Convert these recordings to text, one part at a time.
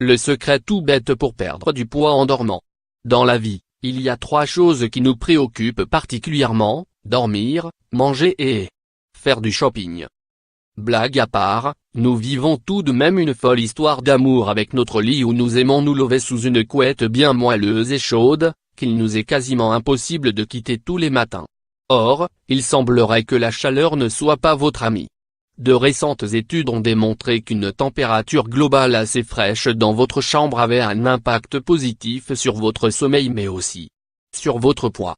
Le secret tout bête pour perdre du poids en dormant. Dans la vie, il y a 3 choses qui nous préoccupent particulièrement: dormir, manger et faire du shopping. Blague à part, nous vivons tout de même une folle histoire d'amour avec notre lit où nous aimons nous lever sous une couette bien moelleuse et chaude, qu'il nous est quasiment impossible de quitter tous les matins. Or, il semblerait que la chaleur ne soit pas votre amie. De récentes études ont démontré qu'une température globale assez fraîche dans votre chambre avait un impact positif sur votre sommeil mais aussi sur votre poids.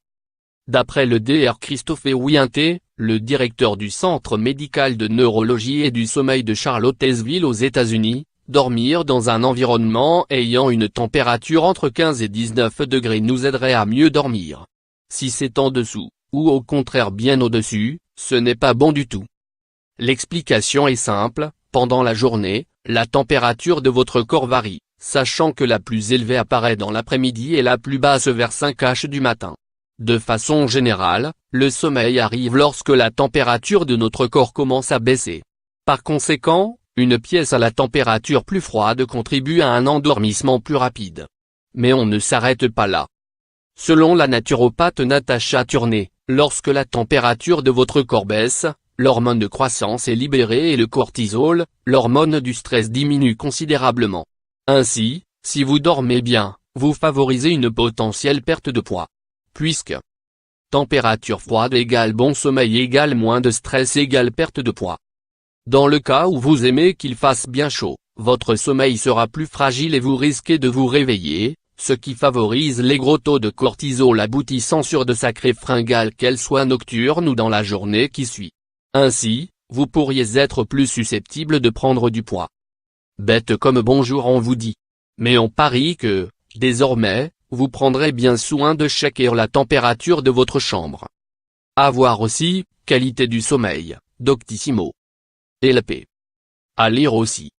D'après le Dr Christophe Ouyenté, le directeur du Centre médical de neurologie et du sommeil de Charlottesville aux États-Unis, dormir dans un environnement ayant une température entre 15 et 19 degrés nous aiderait à mieux dormir. Si c'est en dessous, ou au contraire bien au-dessus, ce n'est pas bon du tout. L'explication est simple: pendant la journée, la température de votre corps varie, sachant que la plus élevée apparaît dans l'après-midi et la plus basse vers 5h du matin. De façon générale, le sommeil arrive lorsque la température de notre corps commence à baisser. Par conséquent, une pièce à la température plus froide contribue à un endormissement plus rapide. Mais on ne s'arrête pas là. Selon la naturopathe Natacha Turner, lorsque la température de votre corps baisse, l'hormone de croissance est libérée et le cortisol, l'hormone du stress, diminue considérablement. Ainsi, si vous dormez bien, vous favorisez une potentielle perte de poids. Puisque température froide égale bon sommeil égale moins de stress égale perte de poids. Dans le cas où vous aimez qu'il fasse bien chaud, votre sommeil sera plus fragile et vous risquez de vous réveiller, ce qui favorise les gros taux de cortisol aboutissant sur de sacrées fringales qu'elles soient nocturnes ou dans la journée qui suit. Ainsi, vous pourriez être plus susceptible de prendre du poids. Bête comme bonjour on vous dit. Mais on parie que, désormais, vous prendrez bien soin de checker la température de votre chambre. À voir aussi, qualité du sommeil, Doctissimo. LP. À lire aussi.